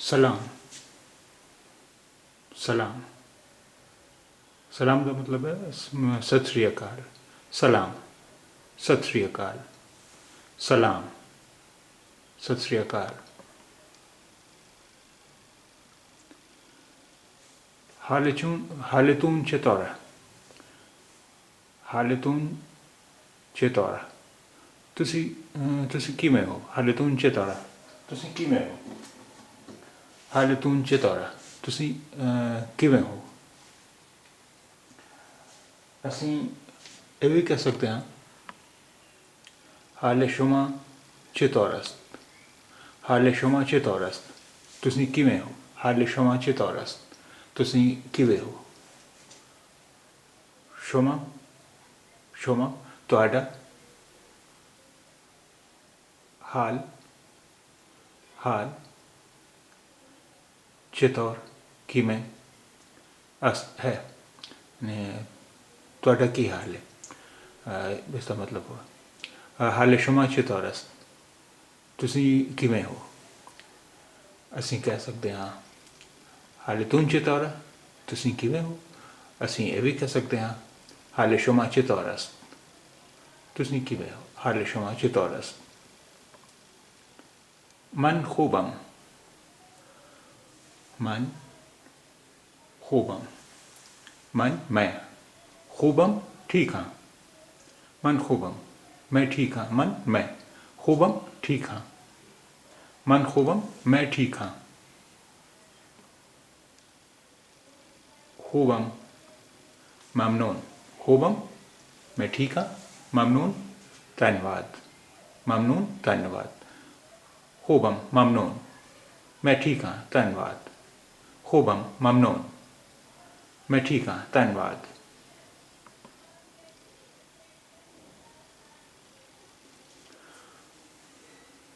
सलाम। सलाम। सलाम का मतलब है सत श्री अकाल। सलाम, सत श्री अकाल। सलाम, सत श्री अकाल। हालेतून चेतौरा। हालेतून चेतौरा। तुसी किमें हो? हालेतून चेतौरा। तुसी किमें हो? हालेतून चेतौरा। तुसी किमें हो? ਅਸੀਂ ਇਹ ਵੀ ਕਹਿ ਸਕਦੇ ਹਾਂ ਹਾਲੇ ਸ਼ੁਮਾ ਚਿਤੌਰਸਤ। ਹਾਲੇ ਸ਼ੁਮਾ ਚਿਤੌਰਸਤ। ਤੁਸੀਂ ਕਿਵੇਂ ਹੋ? ਹਾਲੇ ਸ਼ੁਮਾ ਚਿਤੌਰਸਤ। ਤੁਸੀਂ ਕਿਵੇਂ ਹੋ? ਸ਼ੁਮਾ, ਸ਼ੁਮਾ ਤੁਹਾਡਾ। हाल, हाल। चितौर कि में अस्त है ਤੁਹਾਡਾ ਕੀ ਹਾਲ ਹੈ, इसका मतलब हुआ हाले शुमा चितौरस्त। ਤੁਸੀਂ ਕਿਵੇਂ ਹੋ? ਅਸੀਂ ਕਹਿ ਸਕਦੇ ਹਾਂ ਹਾਲੇ ਤੂੰ ਚਿਤੌਰਾ। ਤੁਸੀਂ ਕਿਵੇਂ ਹੋ? ਅਸੀਂ ਇਹ ਵੀ ਕਹਿ ਸਕਦੇ ਹਾਂ ਹਾਲੇ शुमा चितौरस्त। ਤੁਸੀਂ ਕਿਵੇਂ ਹੋ? ਹਾਲੇ शुमा चितौरस्त। मन खूबम। मन खूबम। मन मैं। खूबम ठीक हाँ। मन खूबम मैं ठीक हाँ। मन मैं। खूबम ठीक हाँ। मन खूबम मैं ठीक हाँ। खूबम ममनून। खूबम मैं ठीक हाँ। ममनून धन्यवाद। ममनून धन्यवाद। खूबम ममनून मैं ठीक हाँ धन्यवाद। खूबम ममनून मैं ठीक हाँ धन्यवाद।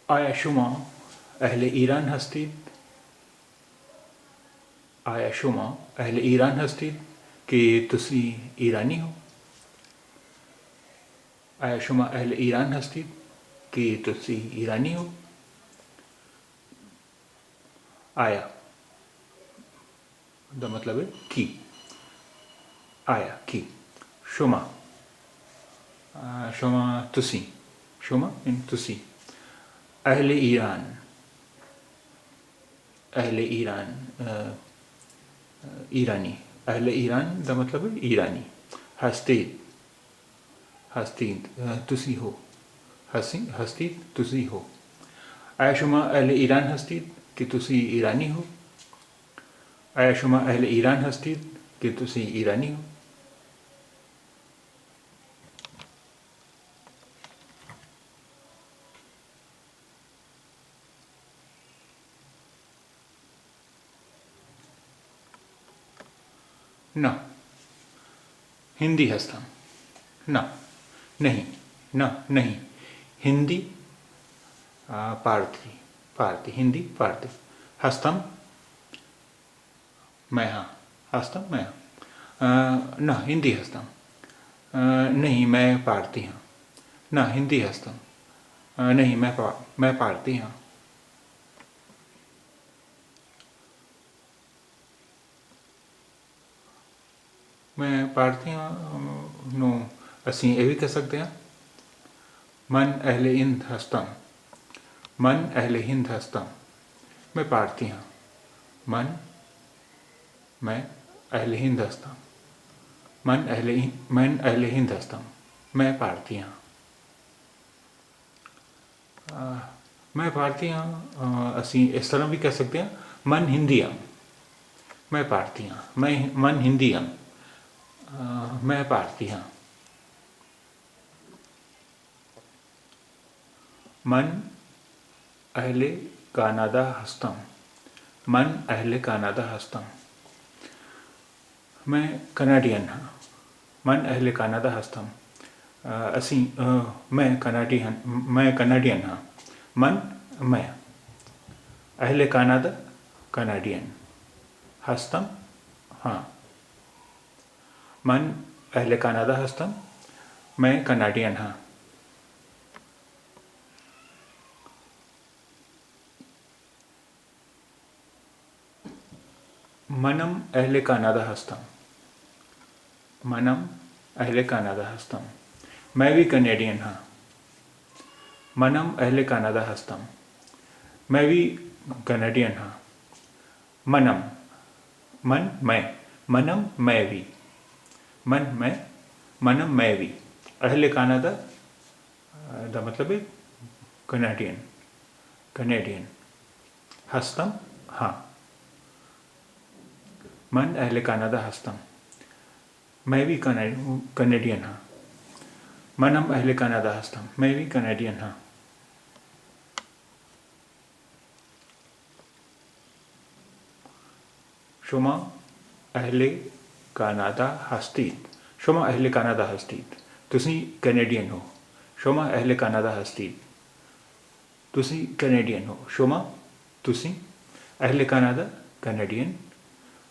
आया शुमा अहले ईरान हस्तीद। आया शुमा अहले ईरान हस्तीद कि तुसी ईरानी हो। आया शुमा अहले ईरान हस्तीद कि तुसी ईरानी हो। आया का मतलब है कि। आया कि। शुमा, शुमा तुसी। शुमा इन तुसी। अहले ईरान। अहले ईरान ईरानी। अहले ईरान का मतलब है ईरानी। हस्तीद, हस्तीद तुसी हो। हसी हस्तीद तुसी हो। आया शुमा अहले ईरान हस्तीद कि तुसी ईरानी हो। आया शुमा अहले ईरान हस्तीद कि तुसी ईरानी हो। न हिंदी हस्ता। न नहीं। न नहीं। हिंदी पार्थी। पार्थी हिंदी पार्थी। हस्तम मैं हाँ। हस्तम मैं हाँ। न हिंदी हस्तम। नहीं मैं पार्थी हाँ। न हिंदी हस्तम। नहीं मैं पार्थी हाँ। मैं पार्थी हाँ नो ਅਸੀਂ ਇਹ ਵੀ ਕਹਿ ਸਕਦੇ ਹਾਂ मन अहले हिंद हस्तम। मन अहले हिंद हस्तम मैं पार्थी हाँ। मन मैं अहले हिंद हस्तम। मन अहले हिंद हस्तम मैं पार्थी हाँ। मैं भारतीय हाँ ਅਸੀਂ ਇਸ ਤਰ੍ਹਾਂ ਵੀ ਕਹਿ ਸਕਦੇ ਹਾਂ मन हिंदी हाँ। मैं भारती हाँ। मैं मन हिंदी हाँ। मैं भारती हाँ। मन अहले कनाडा हस्तम। मन अहले कनाडा हस्तम मैं कनाडियन हाँ। मन अहले कनाडा हस्तम ਅਸੀਂ मैं कनाडियन हाँ। मन मैं अहले कनाडा कनाडियन। हस्तम हाँ। मन अहले कनाडा हस्तम मैं कनाडियन हाँ। मनम अहले कनाडा हस्तम, मनम अहले कनाडा हस्तम, मैं भी कनेडियन हाँ। मनम अहले कनाडा हस्तम, मैं भी कनेडियन हाँ। मनम, मन मैं, मनम मैं भी, मन मैं, मनम मैं भी। अहले कनाडा दा मतलब है कनेडियन, कनेडियन। हस्तम हाँ, मन अहले कनाडा हस्तम, मैं भी कनेडियन हाँ। मनम अहले कनाडा हस्तम, मैं भी कनेडियन हाँ। शुमा अहले कनाडा हस्तीत, शुमा अहले कनाडा हस्तीत, तुसी कनेडियन हो। शुमा अहले कनाडा हस्तीत, तुसी कनेडियन हो। शुमा तुसी अहले कनाडा कनेडियन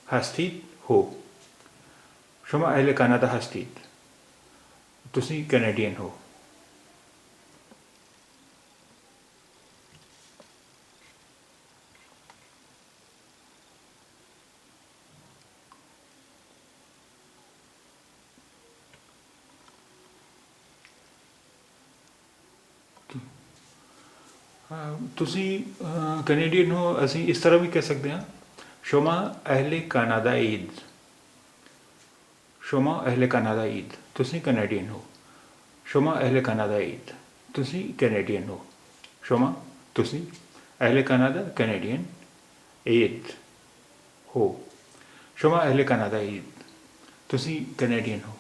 हस्तीत हो। शुमा अहले कनाडा हस्तीत, तुसी कनेडियन हो। ਤੁਸੀਂ ਕੈਨੇਡੀਅਨ ਹੋ, ਅਸੀਂ ਇਸ ਤਰ੍ਹਾਂ ਵੀ ਕਹਿ ਸਕਦੇ ਹਾਂ ਸ਼ੋਮਾ ਅਹਲੇ ਕਨਾਡਾ ਈਦ, ਸ਼ੋਮਾ ਅਹਲੇ ਕਨਾਡਾ ਈਦ, ਤੁਸੀਂ ਕੈਨੇਡੀਅਨ ਹੋ। ਸ਼ੋਮਾ ਅਹਲੇ ਕਨਾਡਾ ਈਦ, ਤੁਸੀਂ ਕੈਨੇਡੀਅਨ ਹੋ। ਸ਼ੋਮਾ ਤੁਸੀਂ ਅਹਲੇ ਕਨਾਡਾ ਕੈਨੇਡੀਅਨ ਈਦ ਹੋ। ਸ਼ੋਮਾ ਅਹਲੇ ਕਨਾਡਾ ਈਦ, ਤੁਸੀਂ ਕੈਨੇਡੀਅਨ ਹੋ।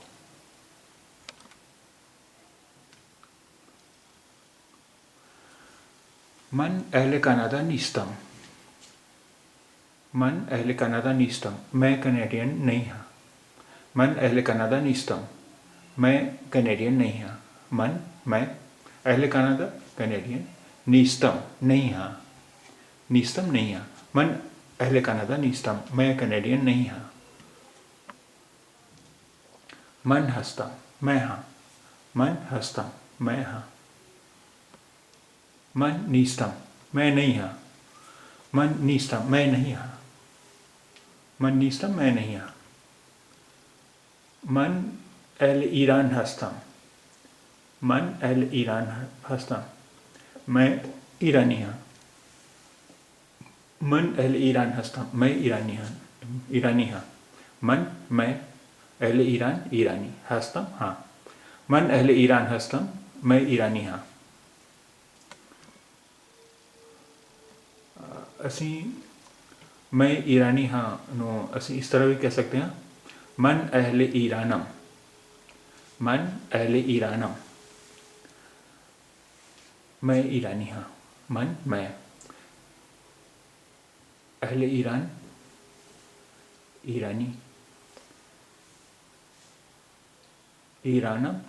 मन अहले कनाडा नीस्तम, मन अहले कनाडा नीस्तम, मैं कनेडियन नहीं हाँ। मन अहले कनाडा नीस्तम, मैं कनेडियन नहीं हाँ। मन मैं अहले कनाडा कनेडियन नीस्तम नहीं हाँ, नीस्तम नहीं हाँ। मन अहले कनाडा नीस्तम, मैं कनेडियन नहीं हाँ। मन हस्तम, मैं हाँ। मन हस्तम, मैं हाँ। मन नीस्तम, मैं नहीं हाँ। मन नीस्तम, मैं नहीं हाँ। मन नीस्तम, मैं नहीं हाँ। मन एल ईरान हस्तम, मन एल ईरान हस्तम, मैं ईरानी हाँ। मन एल ईरान हस्तम, मैं ईरानी हाँ, ईरानी हाँ। मन मैं एल ईरान ईरानी हस्तम हाँ। मन एल ईरान हस्तम, मैं ईरानी हाँ। असी मैं ईरानी हाँ नो असी इस तरह भी कह सकते हैं मन अहले ईरानम, मन अहले ईरानम, मैं ईरानी हाँ। मन मैं अहले ईरान ईरानी, ईरानम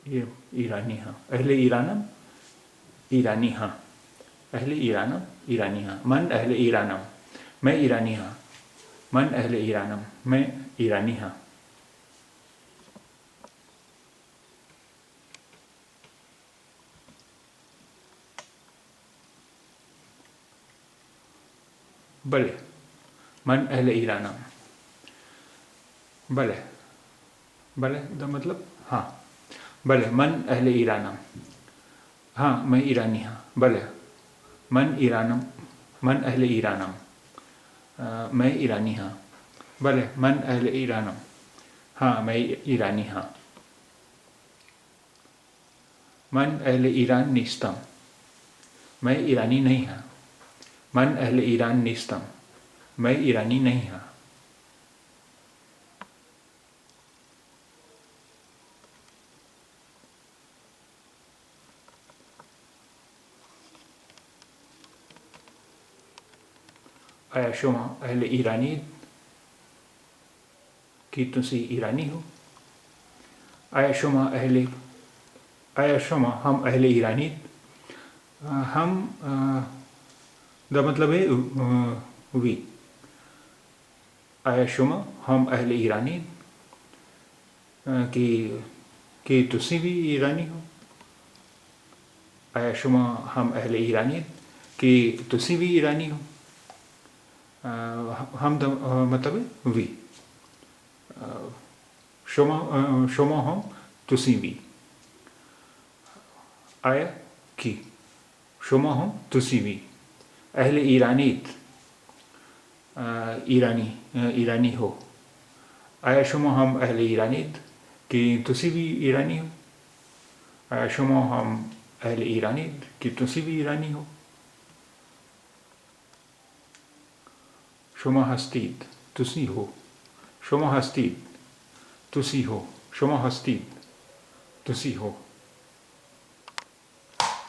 ये ईरानी हाँ। अहले ईरानम ईरानी हाँ। अहले ईरानम ईरानी हाँ। मन अहले ईरानम, मैं ईरानी हाँ। मन अहले ईरानम, मैं ईरानी हाँ। भले, मन अहले ईरानम, भले, भले द मतलब हाँ। भले मन अहले ईरानम, हाँ मैं ईरानी हाँ। भले मन ईरानम, मन अहले ईरानम, मैं ईरानी हाँ। भले मन अहले ईरानम, हाँ मैं ईरानी हाँ। मन अहले ईरान निस्तम, मैं ईरानी नहीं हाँ। मन अहले ईरान निस्तम, मैं ईरानी नहीं हाँ। आया शुमा अहले ईरानी कि तुसी ईरानी हो। आया शुमा अहले, आया शुमा हम अहले ईरानी, हम द मतलब है वी। आया शुमा हम अहले ईरानी कि तुसी भी ईरानी हो। आया शुमा हम अहले ईरानी कि तुसी भी ईरानी हो। हम मतलब है वी। शोमो हम तुसी वी। आया की शोमो हम तुसी वी। अहले ईरानीत ईरानी हो। आया शोमो हम अहले ईरानीत कि तुसी भी ईरानी हो। आया शोमो हम अहले ईरानीत कि तुसी भी ईरानी हो। शोमो हस्तीत तुसी हो। शोमो हस्तीत तुसी हो। शोमो हस्तीत तुसी हो।